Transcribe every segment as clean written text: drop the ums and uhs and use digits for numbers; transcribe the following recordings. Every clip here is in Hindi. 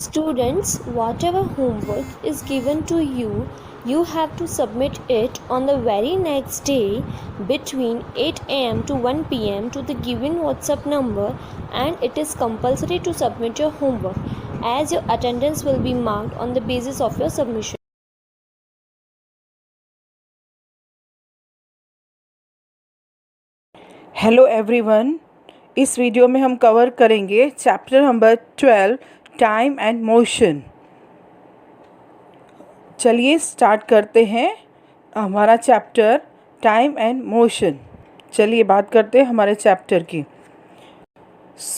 Students, whatever homework is given to you, you have to submit it on the very next day between 8 am to 1 pm to the given WhatsApp number, and it is compulsory to submit your homework as your attendance will be marked on the basis of your submission. Hello everyone, इस वीडियो में हम कवर करेंगे chapter number 12 time and motion. चलिए स्टार्ट करते हैं हमारा चैप्टर टाइम एंड मोशन। चलिए बात करते हैं हमारे चैप्टर की।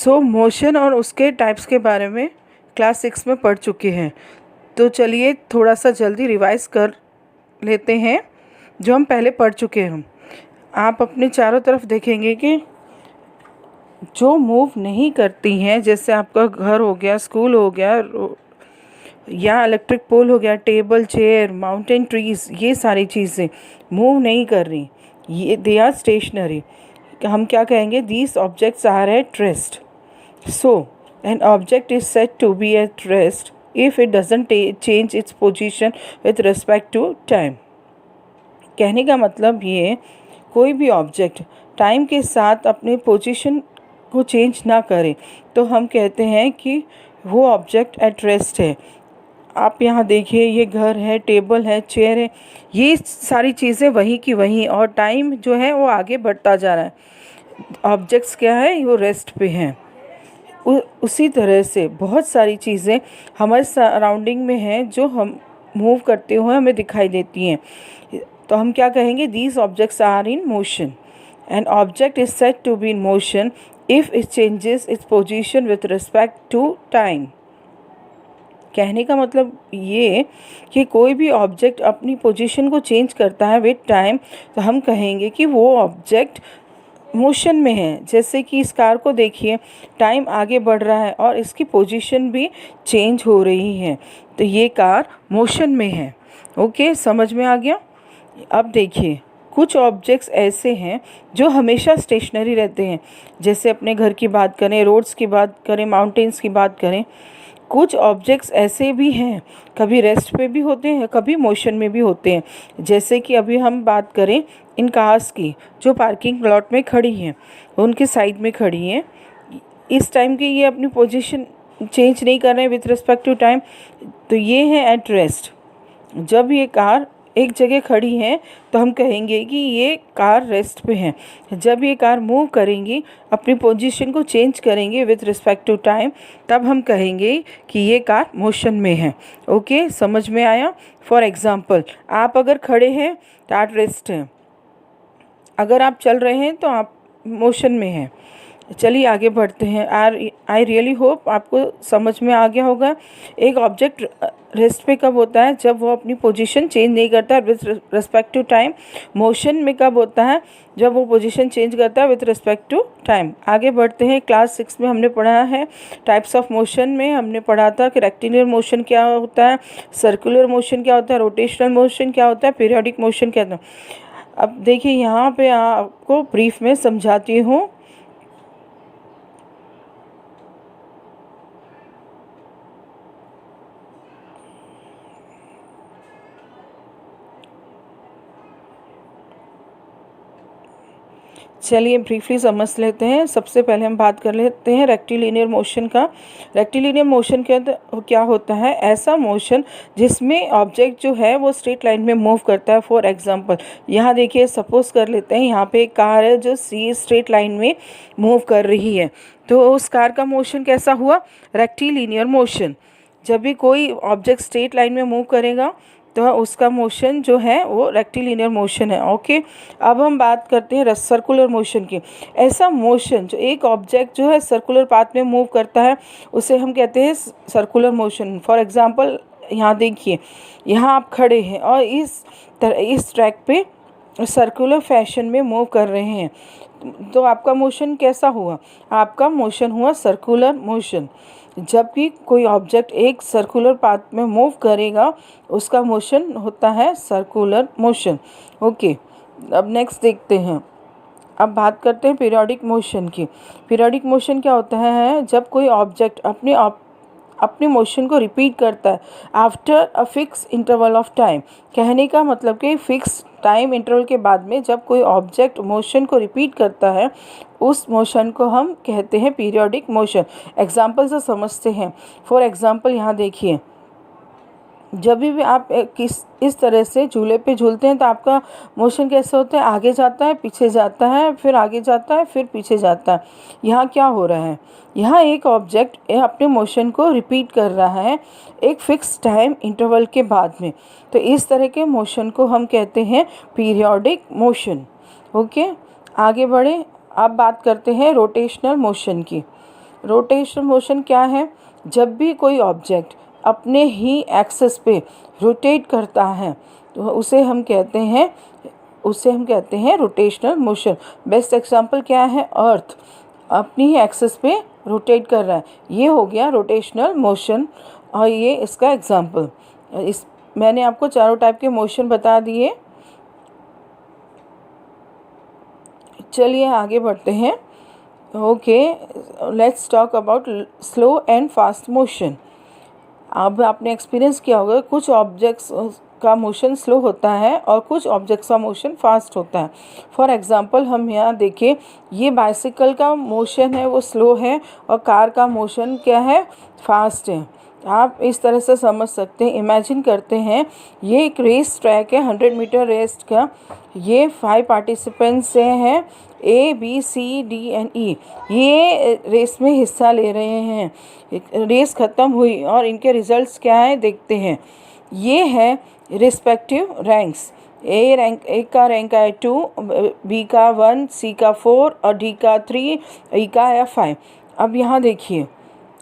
मोशन और उसके टाइप्स के बारे में क्लास 6 में पढ़ चुके हैं, तो चलिए थोड़ा सा जल्दी रिवाइज कर लेते हैं जो हम पहले पढ़ चुके हैं। आप अपने चारों तरफ देखेंगे कि जो मूव नहीं करती हैं, जैसे आपका घर हो गया, स्कूल हो गया, या इलेक्ट्रिक पोल हो गया, टेबल, चेयर, माउंटेन, ट्रीज, ये सारी चीज़ें मूव नहीं कर रही, ये दे आर स्टेशनरी। हम क्या कहेंगे? These objects are at rest. So an object is said to be at rest if it doesn't change its position with respect to time. कहने का मतलब ये, कोई भी ऑब्जेक्ट टाइम के साथ अपनी पोजीशन को चेंज ना करे तो हम कहते हैं कि वो ऑब्जेक्ट एट रेस्ट है। आप यहाँ देखिए, ये घर है, टेबल है, चेयर है, ये सारी चीज़ें वहीं की वहीं, और टाइम जो है वो आगे बढ़ता जा रहा है। ऑब्जेक्ट्स क्या है? वो रेस्ट पे हैं। उसी तरह से बहुत सारी चीज़ें हमारे सराउंडिंग में हैं जो हम मूव करते हुए हमें दिखाई देती हैं। तो हम क्या कहेंगे? These objects are in motion. An object is said to be in motion if it changes its position with respect to time. कहने का मतलब ये कि कोई भी ऑब्जेक्ट अपनी पोजीशन को चेंज करता है विथ टाइम, तो हम कहेंगे कि वो ऑब्जेक्ट मोशन में है। जैसे कि इस कार को देखिए, टाइम आगे बढ़ रहा है और इसकी पोजीशन भी चेंज हो रही है, तो ये कार मोशन में है। ओके, समझ में आ गया? अब देखिए, कुछ ऑब्जेक्ट्स ऐसे हैं जो हमेशा स्टेशनरी रहते हैं। जैसे अपने घर की बात करें, रोड्स की बात करें, माउंटेन्स की बात करें। कुछ ऑब्जेक्ट्स ऐसे भी हैं, कभी रेस्ट पे भी होते हैं, कभी मोशन में भी होते हैं। जैसे कि अभी हम बात करें इन कार्स की जो पार्किंग प्लॉट में खड़ी हैं, उनके साइड में खड़ी हैं, इस टाइम की ये अपनी पोजीशन चेंज नहीं कर रहे हैं विथ रिस्पेक्ट टू टाइम, तो ये है एट रेस्ट। जब ये कार एक जगह खड़ी है तो हम कहेंगे कि ये कार रेस्ट पे है। जब ये कार मूव करेंगी, अपनी पोजीशन को चेंज करेंगे विथ रिस्पेक्ट टू टाइम, तब हम कहेंगे कि ये कार मोशन में है। ओके, समझ में आया? फॉर एग्ज़ाम्पल, आप अगर खड़े हैं तो आप रेस्ट हैं, अगर आप चल रहे हैं तो आप मोशन में हैं। चलिए आगे बढ़ते हैं। आई रियली होप आपको समझ में आ गया होगा। एक ऑब्जेक्ट रेस्ट पे कब होता है? जब वो अपनी पोजीशन चेंज नहीं करता है with respect to time. Motion में कब होता है? जब वो पोजीशन चेंज करता है विथ रिस्पेक्ट टू टाइम। आगे बढ़ते हैं। क्लास 6 में हमने पढ़ा है टाइप्स ऑफ मोशन में हमने पढ़ा था कि रेक्टिलिनियर मोशन क्या होता है, सर्कुलर मोशन क्या होता है, रोटेशनल मोशन क्या होता है, पीरियोडिक मोशन क्या होता है। अब देखिए, यहाँ पे आपको ब्रीफ में समझाती हूँ। चलिए ब्रीफली समझ लेते हैं। सबसे पहले हम बात कर लेते हैं रेक्टिलिनियर मोशन का। रेक्टिलिनियर मोशन क्या होता है? ऐसा मोशन जिसमें ऑब्जेक्ट जो है वो स्ट्रेट लाइन में मूव करता है। फॉर एग्जांपल, यहाँ देखिए, सपोज कर लेते हैं यहाँ पे एक कार है जो स्ट्रेट लाइन में मूव कर रही है, तो उस कार का मोशन कैसा हुआ? Rectilinear motion. जब भी कोई ऑब्जेक्ट स्ट्रेट लाइन में मूव करेगा तो उसका मोशन जो है वो रेक्टिलिनियर मोशन है। ओके, अब हम बात करते हैं सर्कुलर मोशन की। ऐसा मोशन जो एक ऑब्जेक्ट जो है सर्कुलर पाथ में मूव करता है, उसे हम कहते हैं सर्कुलर मोशन। फॉर एग्जांपल, यहाँ देखिए, यहाँ आप खड़े हैं और इस ट्रैक पे सर्कुलर फैशन में मूव कर रहे हैं, तो आपका मोशन कैसा हुआ? आपका मोशन हुआ सर्कुलर मोशन। जब भी कोई ऑब्जेक्ट एक सर्कुलर पाथ में मूव करेगा, उसका मोशन होता है सर्कुलर मोशन। ओके, अब नेक्स्ट देखते हैं। अब बात करते हैं पीरियोडिक मोशन की। पीरियोडिक मोशन क्या होता है? जब कोई ऑब्जेक्ट अपने अपने मोशन को रिपीट करता है after a fix interval of time. कहने का मतलब कि फिक्स टाइम इंटरवल के बाद में जब कोई ऑब्जेक्ट मोशन को रिपीट करता है उस मोशन को हम कहते हैं पीरियोडिक मोशन। एग्जाम्पल से समझते हैं। फॉर एग्जाम्पल यहाँ देखिए, जब भी आप इस तरह से झूले पे झूलते हैं तो आपका मोशन कैसे होता है, आगे जाता है, पीछे जाता है, फिर आगे जाता है, फिर पीछे जाता है। यहाँ क्या हो रहा है, यहाँ एक ऑब्जेक्ट अपने मोशन को रिपीट कर रहा है एक फिक्स टाइम इंटरवल के बाद में। तो इस तरह के मोशन को हम कहते हैं पीरियोडिक मोशन। ओके, आगे बढ़े। अब बात करते हैं रोटेशनल मोशन की। रोटेशनल मोशन क्या है, जब भी कोई ऑब्जेक्ट अपने ही एक्सिस पे रोटेट करता है तो उसे हम कहते हैं रोटेशनल मोशन। बेस्ट एग्जांपल क्या है, अर्थ अपनी ही एक्सिस पे रोटेट कर रहा है, ये हो गया रोटेशनल मोशन और ये इसका एग्जांपल। मैंने आपको चारों टाइप के मोशन बता दिए। चलिए आगे बढ़ते हैं। Okay, let's talk about slow and fast motion. अब आपने एक्सपीरियंस किया होगा कुछ ऑब्जेक्ट्स का मोशन स्लो होता है और कुछ ऑब्जेक्ट्स का मोशन फास्ट होता है। फॉर एग्जांपल हम यहाँ देखें, ये बाइसिकल का मोशन है वो स्लो है और कार का मोशन क्या है, फास्ट है। आप इस तरह से समझ सकते हैं। इमेजिन करते हैं ये एक रेस ट्रैक है 100 मीटर रेस का। ये 5 पार्टिसिपेंट्स से हैं A B C D and E। ये रेस में हिस्सा ले रहे हैं। रेस ख़त्म हुई और इनके रिजल्ट्स क्या हैं देखते हैं। ये है रिस्पेक्टिव रैंक्स। ए का रैंक है 2, B का 1, C का 4 और D का 3, E का है 5। अब यहाँ देखिए,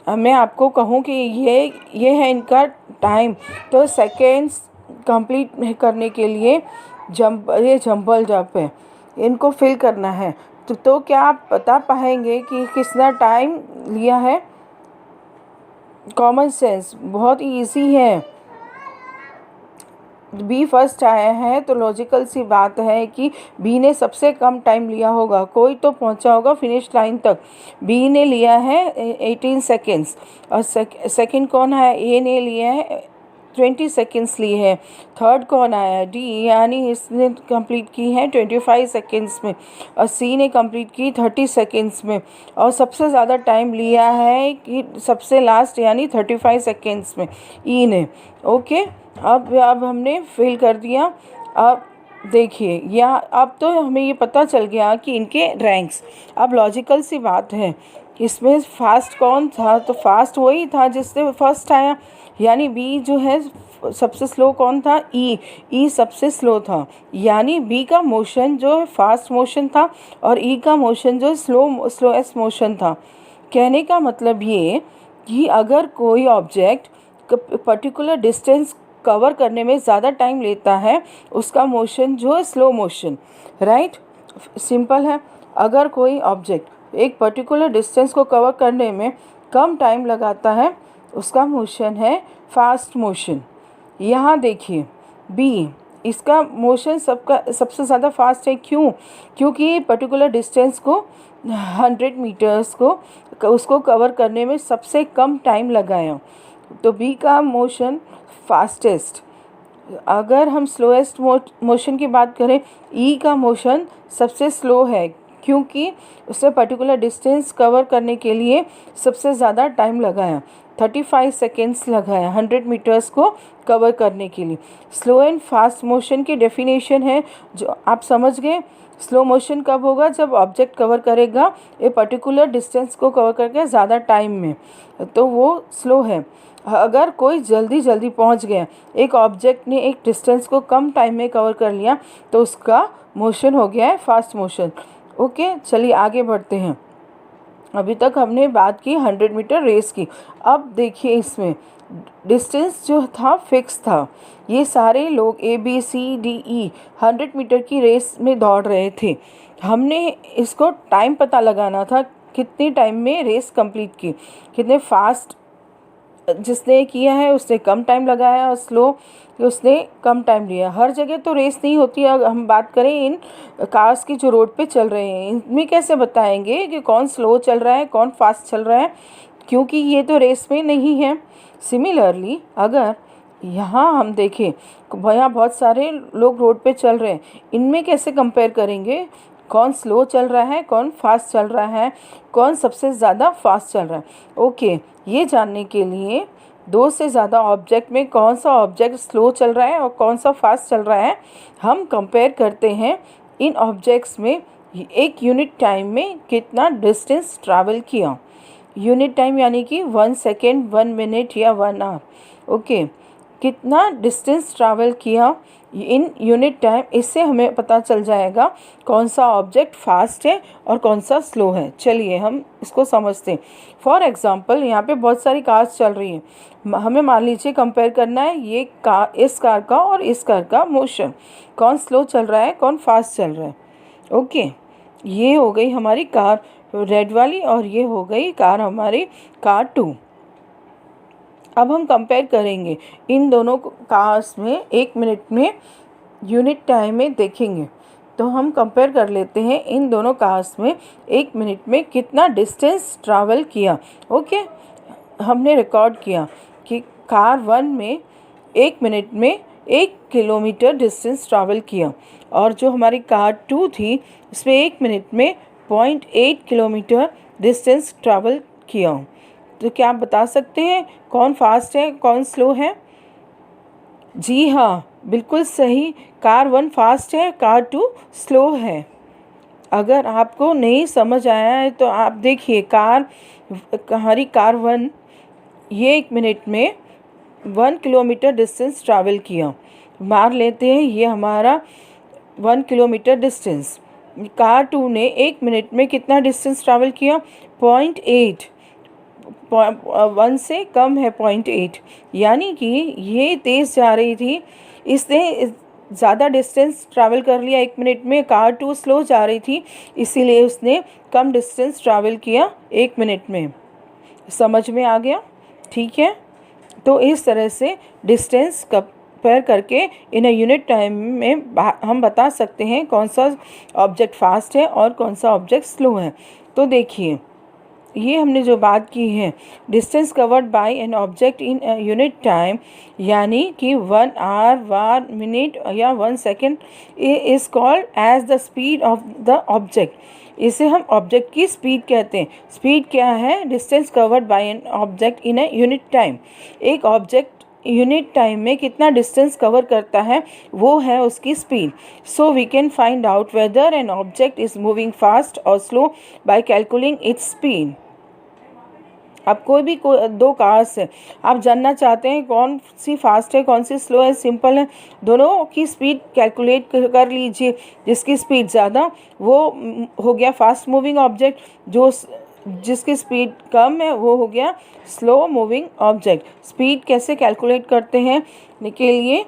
मैं आपको कहूँ कि ये है इनका टाइम। तो सेकेंड्स कंप्लीट करने के लिए ये जंबल जंप है, इनको फिल करना है। तो क्या आप बता पाएंगे कि कितना टाइम लिया है? कॉमन सेंस, बहुत इजी है। बी फर्स्ट आया है तो लॉजिकल सी बात है कि बी ने सबसे कम टाइम लिया होगा, कोई तो पहुंचा होगा फिनिश लाइन तक। बी ने लिया है 18 सेकेंड्स और सेकंड कौन है, ए ने लिया है 20 सेकेंड्स लिए हैं। थर्ड कौन आया, डी, यानी इसने कंप्लीट की है 25 सेकेंड्स में और सी ने कंप्लीट की 30 सेकेंड्स में। और सबसे ज़्यादा टाइम लिया है कि सबसे लास्ट यानी 35 सेकेंड्स में ई ने। ओके, अब हमने फिल कर दिया। अब देखिए यहाँ, अब तो हमें ये पता चल गया कि इनके रैंक्स। अब लॉजिकल सी बात है, इसमें फास्ट कौन था, तो फास्ट वही था जिससे फर्स्ट आया, यानी बी जो है सबसे स्लो कौन था, ई सबसे स्लो था, यानी बी का मोशन जो है फास्ट मोशन था और ई का मोशन जो स्लोएस्ट मोशन था। कहने का मतलब ये कि अगर कोई ऑब्जेक्ट पर्टिकुलर डिस्टेंस कवर करने में ज़्यादा टाइम लेता है उसका मोशन जो है स्लो मोशन, राइट। सिंपल है, अगर कोई ऑब्जेक्ट एक पर्टिकुलर डिस्टेंस को कवर करने में कम टाइम लगाता है उसका मोशन है फास्ट मोशन। यहाँ देखिए बी, इसका मोशन सबसे ज़्यादा फास्ट है। क्यों? क्योंकि पर्टिकुलर डिस्टेंस को 100 मीटर्स को उसको कवर करने में सबसे कम टाइम लगाया, तो बी का मोशन फास्टेस्ट। अगर हम स्लोएस्ट मोशन की बात करें, ई का मोशन सबसे स्लो है क्योंकि उसने पर्टिकुलर डिस्टेंस कवर करने के लिए सबसे ज़्यादा टाइम लगाया, 35 सेकेंड्स लगाया 100 मीटर्स को कवर करने के लिए। स्लो एंड फास्ट मोशन की डेफिनेशन है जो आप समझ गए। स्लो मोशन कब होगा, जब ऑब्जेक्ट कवर करेगा एक पर्टिकुलर डिस्टेंस को कवर करके ज़्यादा टाइम में, तो वो स्लो है। अगर कोई जल्दी पहुंच गया, एक ऑब्जेक्ट ने एक डिस्टेंस को कम टाइम में कवर कर लिया, तो उसका मोशन हो गया है फास्ट मोशन। ओके, चलिए आगे बढ़ते हैं। अभी तक हमने बात की 100 मीटर रेस की। अब देखिए इसमें डिस्टेंस जो था फिक्स था। ये सारे लोग ABCDE 100 मीटर की रेस में दौड़ रहे थे। हमने इसको टाइम पता लगाना था, कितने टाइम में रेस कंप्लीट की। कितने फास्ट जिसने किया है उसने कम टाइम लगाया और स्लो उसने कम टाइम लिया। हर जगह तो रेस नहीं होती। अगर हम बात करें इन कार्स की जो रोड पे चल रहे हैं, इनमें कैसे बताएंगे कि कौन स्लो चल रहा है कौन फास्ट चल रहा है? क्योंकि ये तो रेस में नहीं है। सिमिलरली अगर यहाँ हम देखें, यहाँ बहुत सारे लोग रोड पे चल रहे हैं, इनमें कैसे कंपेयर करेंगे, कौन स्लो चल रहा है, कौन फास्ट चल रहा है, कौन सबसे ज़्यादा फास्ट चल रहा है। ओके, ये जानने के लिए दो से ज़्यादा ऑब्जेक्ट में कौन सा ऑब्जेक्ट स्लो चल रहा है और कौन सा फास्ट चल रहा है, हम कंपेयर करते हैं इन ऑब्जेक्ट्स में एक यूनिट टाइम में कितना डिस्टेंस ट्रैवल किया। यूनिट टाइम यानी कि 1 सेकेंड, 1 मिनट या 1 आवर। ओके, कितना डिस्टेंस ट्रैवल किया इन यूनिट टाइम, इससे हमें पता चल जाएगा कौन सा ऑब्जेक्ट फास्ट है और कौन सा स्लो है। चलिए हम इसको समझते हैं। फॉर एग्जांपल यहाँ पे बहुत सारी कार्स चल रही हैं, हमें मान लीजिए कंपेयर करना है ये कार, इस कार का और इस कार का मोशन, कौन स्लो चल रहा है, कौन फास्ट चल रहा है। ओके, ये हो गई हमारी कार रेड वाली और ये हो गई कार हमारी कार 2। अब हम कंपेयर करेंगे इन दोनों कार्स में 1 मिनट में यूनिट टाइम में देखेंगे। तो हम कंपेयर कर लेते हैं इन दोनों कार्स में 1 मिनट में कितना डिस्टेंस ट्रैवल किया। ओके, हमने रिकॉर्ड किया कि कार 1 में 1 मिनट में 1 किलोमीटर डिस्टेंस ट्रैवल किया और जो हमारी कार 2 थी उसमें 1 मिनट में 0.8 किलोमीटर डिस्टेंस ट्रैवल किया। तो क्या आप बता सकते हैं कौन फास्ट है, कौन स्लो है? जी हाँ, बिल्कुल सही, कार 1 फास्ट है, कार 2 स्लो है। अगर आपको नहीं समझ आया है तो आप देखिए, हमारी कार 1 ये 1 मिनट में 1 किलोमीटर डिस्टेंस ट्रैवल किया। मान लेते हैं ये हमारा 1 किलोमीटर डिस्टेंस। कार 2 ने 1 मिनट में कितना डिस्टेंस ट्रैवल किया? 0.8, 1 से कम है 0.8, यानी कि ये तेज़ जा रही थी, इसने ज़्यादा डिस्टेंस ट्रैवल कर लिया 1 मिनट में। कार 2 स्लो जा रही थी, इसीलिए उसने कम डिस्टेंस ट्रैवल किया 1 मिनट में। समझ में आ गया? ठीक है, तो इस तरह से डिस्टेंस कंपेयर करके इन अ यूनिट टाइम में हम बता सकते हैं कौन सा ऑब्जेक्ट फास्ट है और कौन सा ऑब्जेक्ट स्लो है। तो देखिए, ये हमने जो बात की है, distance covered by an object in unit time, यानी कि 1 आवर, 1 मिनट या 1 second is called as the speed of the object. इसे हम ऑब्जेक्ट की स्पीड कहते हैं। स्पीड क्या है? Distance covered by an object in a unit time. एक ऑब्जेक्ट यूनिट टाइम में कितना डिस्टेंस कवर करता है वो है उसकी speed. So we can find out whether an object is moving fast और slow by calculating its speed. अब कोई भी दो कार्स है, आप जानना चाहते हैं कौन सी फास्ट है कौन सी स्लो है, सिंपल है, दोनों की स्पीड कैलकुलेट कर लीजिए। जिसकी स्पीड ज़्यादा वो हो गया फास्ट मूविंग ऑब्जेक्ट, जिसकी स्पीड कम है वो हो गया स्लो मूविंग ऑब्जेक्ट। स्पीड कैसे कैलकुलेट करते हैं के लिए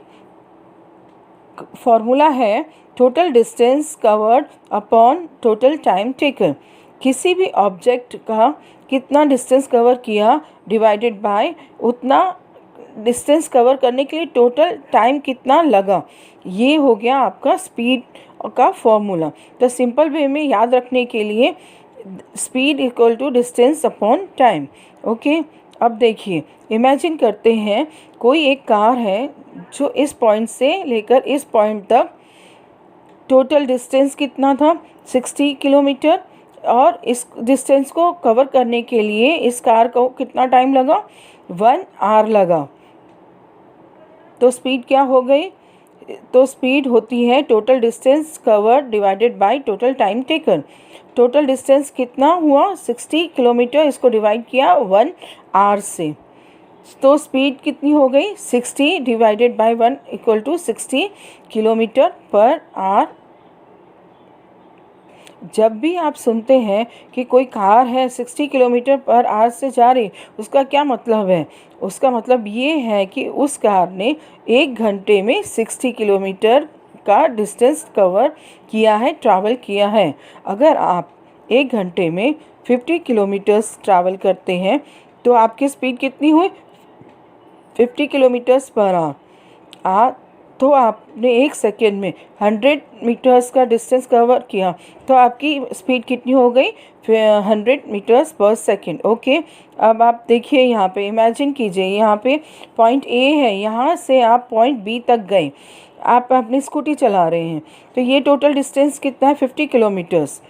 फॉर्मूला है total distance covered upon total time taken. किसी भी ऑब्जेक्ट का कितना डिस्टेंस कवर किया डिवाइडेड बाय उतना डिस्टेंस कवर करने के लिए टोटल टाइम कितना लगा, ये हो गया आपका स्पीड का फॉर्मूला। तो सिंपल वे में याद रखने के लिए speed equal to distance upon time. Okay, अब देखिए, इमेजिन करते हैं कोई एक कार है जो इस पॉइंट से लेकर इस पॉइंट तक टोटल डिस्टेंस कितना था? 60 किलोमीटर, और इस डिस्टेंस को कवर करने के लिए इस कार को कितना टाइम लगा? 1 आवर लगा। तो स्पीड क्या हो गई? तो स्पीड होती है total distance covered divided by total time taken. Total distance कितना हुआ? 60 किलोमीटर, इसको डिवाइड किया 1 आवर से, तो स्पीड कितनी हो गई? 60 divided by 1 equal to 60 kilometre per hour. जब भी आप सुनते हैं कि कोई कार है 60 किलोमीटर पर आवर से जा रही, उसका क्या मतलब है? उसका मतलब ये है कि उस कार ने 1 घंटे में 60 किलोमीटर का डिस्टेंस कवर किया है, ट्रैवल किया है। अगर आप 1 घंटे में 50 किलोमीटर्स ट्रैवल करते हैं तो आपकी स्पीड कितनी हुई? 50 किलोमीटर्स पर आवर। तो आपने 1 सेकेंड में 100 मीटर्स का डिस्टेंस कवर किया, तो आपकी स्पीड कितनी हो गई? 100 मीटर्स पर सेकेंड। ओके, अब आप देखिए यहाँ पे, इमेजिन कीजिए यहाँ पे पॉइंट ए है, यहाँ से आप पॉइंट बी तक गए, आप अपनी स्कूटी चला रहे हैं, तो ये टोटल डिस्टेंस कितना है? 50 किलोमीटर्स।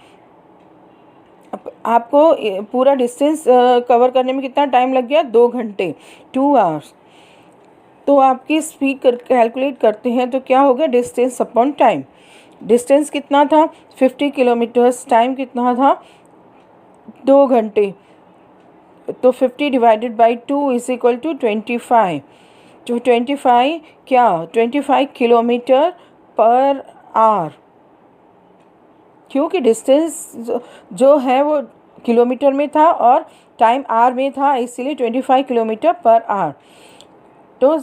आपको पूरा डिस्टेंस कवर करने में कितना टाइम लग गया? 2 घंटे, 2 आवर्स। तो आपकी स्पीड कैलकुलेट करते हैं तो क्या होगा? Distance upon time. डिस्टेंस कितना था? 50 किलोमीटर्स। टाइम कितना था? 2 घंटे। तो 50 divided by 2 is equal to 25। तो 25 क्या? 25 किलोमीटर पर आवर, क्योंकि डिस्टेंस जो है वो किलोमीटर में था और टाइम आवर में था, इसीलिए 25 किलोमीटर पर आवर। तो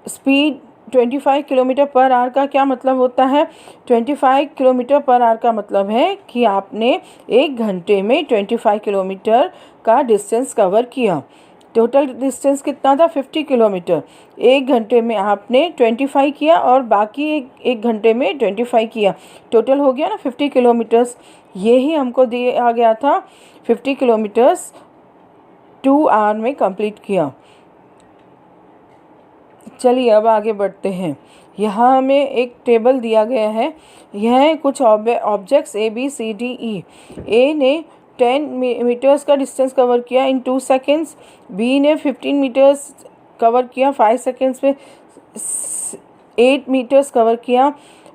स्पीड 25 किलोमीटर पर आवर का क्या मतलब होता है? 25 किलोमीटर पर आवर का मतलब है कि आपने 1 घंटे में 25 किलोमीटर का डिस्टेंस कवर किया। टोटल डिस्टेंस कितना था? 50 किलोमीटर। 1 घंटे में आपने 25 किया और बाकी एक घंटे में 25 किया, टोटल हो गया ना 50 किलोमीटर्स। यही हमको दिया गया था, 50 किलोमीटर्स 2 आवर में कंप्लीट किया। चलिए अब आगे बढ़ते हैं। यहाँ हमें एक टेबल दिया गया है, यह कुछ objects A B C D E. A ने 10 मीटर्स का डिस्टेंस कवर किया इन 2 सेकेंड्स, बी ने 15 मीटर्स कवर किया 5 सेकेंड्स में, 8 मीटर्स कवर किया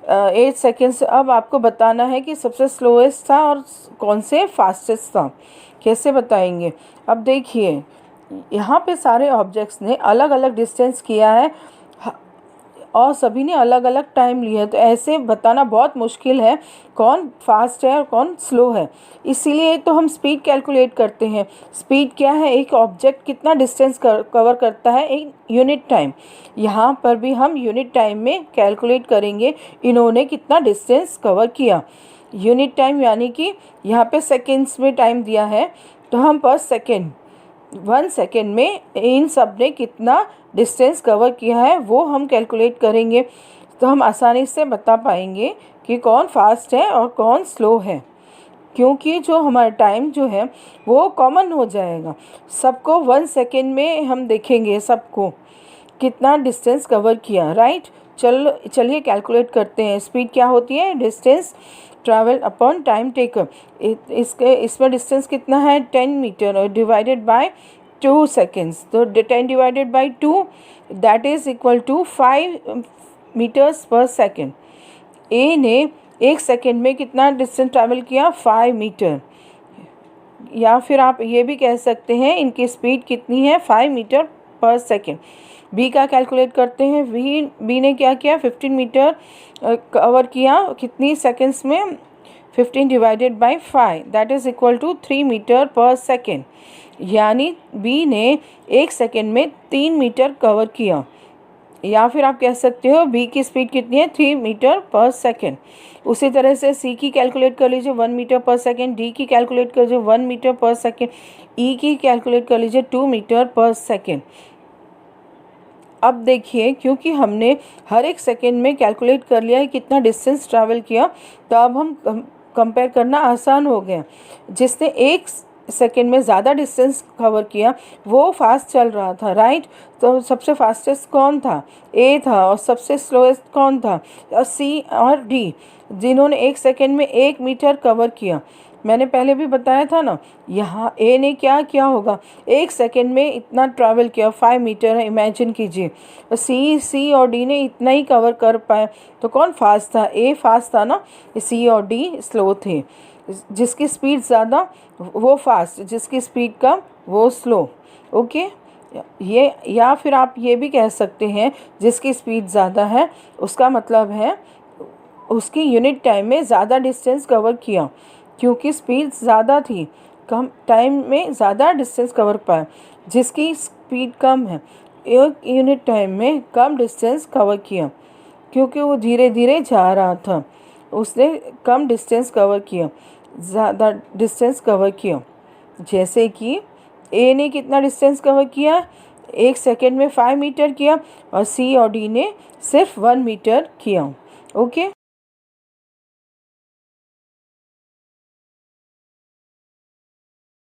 8 सेकेंड्स। अब आपको बताना है कि सबसे स्लोएस्ट था और कौन से फास्टेस्ट था। कैसे बताएंगे? अब देखिए यहाँ पे सारे ऑब्जेक्ट्स ने अलग अलग डिस्टेंस किया है और सभी ने अलग अलग टाइम लिया है, तो ऐसे बताना बहुत मुश्किल है कौन फास्ट है और कौन स्लो है। इसीलिए तो हम स्पीड कैलकुलेट करते हैं। स्पीड क्या है? एक ऑब्जेक्ट कितना डिस्टेंस कवर करता है, एक यूनिट टाइम। यहाँ पर भी हम यूनिट टाइम में कैलकुलेट करेंगे इन्होंने कितना डिस्टेंस कवर किया। यूनिट टाइम यानी कि यहाँ पे सेकेंड्स में टाइम दिया है, तो हम पर सेकेंड 1 सेकेंड में इन सब ने कितना डिस्टेंस कवर किया है वो हम कैलकुलेट करेंगे, तो हम आसानी से बता पाएंगे कि कौन फास्ट है और कौन स्लो है, क्योंकि जो हमारा टाइम जो है वो कॉमन हो जाएगा। सबको 1 सेकेंड में हम देखेंगे सबको कितना डिस्टेंस कवर किया, राइट। चलिए कैलकुलेट करते हैं। स्पीड क्या होती है? Distance travel upon time taken. इसमें डिस्टेंस कितना है? 10 मीटर और डिवाइडेड बाय 2 सेकेंड्स। तो 10 divided by 2 that is equal to 5 metres per second. A ने 1 सेकेंड में कितना डिस्टेंस ट्रैवल किया? 5 मीटर। या फिर आप ये भी कह सकते हैं इनकी स्पीड कितनी है? 5 मीटर पर सेकेंड। बी का कैलकुलेट करते हैं। बी ने क्या किया? 15 मीटर कवर किया कितनी सेकेंड्स में? 15 divided by 5 that is equal to 3 metre per second. यानी बी ने 1 सेकेंड में 3 मीटर कवर किया। या फिर आप कह सकते हो बी की स्पीड कितनी है? 3 मीटर पर सेकेंड। उसी तरह से सी की कैलकुलेट कर लीजिए 1 मीटर पर सेकेंड। डी की कैलकुलेट कर लीजिए 1 मीटर पर सेकेंड। ई की कैलकुलेट कर लीजिए 2 मीटर पर सेकेंड। अब देखिए, क्योंकि हमने हर एक सेकेंड में कैलकुलेट कर लिया है कितना डिस्टेंस ट्रैवल किया, तो अब हम कंपेयर करना आसान हो गया। जिसने 1 सेकेंड में ज़्यादा डिस्टेंस कवर किया वो फास्ट चल रहा था, राइट। तो सबसे फास्टेस्ट कौन था? ए था। और सबसे स्लोएस्ट कौन था? सी और डी, जिन्होंने 1 सेकेंड में 1 मीटर कवर किया। मैंने पहले भी बताया था ना, यहाँ ए ने क्या किया होगा? 1 सेकेंड में इतना ट्रैवल किया, 5 मीटर है, इमेजिन कीजिए। सी और डी ने इतना ही कवर कर पाए, तो कौन फास्ट था? ए फास्ट था ना, सी और डी स्लो थे। जिसकी स्पीड ज़्यादा वो फास्ट, जिसकी स्पीड कम वो स्लो। ओके, ये या फिर आप ये भी कह सकते हैं जिसकी स्पीड ज़्यादा है उसका मतलब है उसकी यूनिट टाइम में ज़्यादा डिस्टेंस कवर किया, क्योंकि स्पीड ज़्यादा थी, कम टाइम में ज़्यादा डिस्टेंस कवर पाया। जिसकी स्पीड कम है 1 यूनिट टाइम में कम डिस्टेंस कवर किया, क्योंकि वो धीरे धीरे जा रहा था, उसने कम डिस्टेंस कवर किया, ज़्यादा डिस्टेंस कवर किया। जैसे कि ए ने कितना डिस्टेंस कवर किया? 1 सेकेंड में 5 मीटर किया और सी और डी ने सिर्फ 1 मीटर किया। ओके।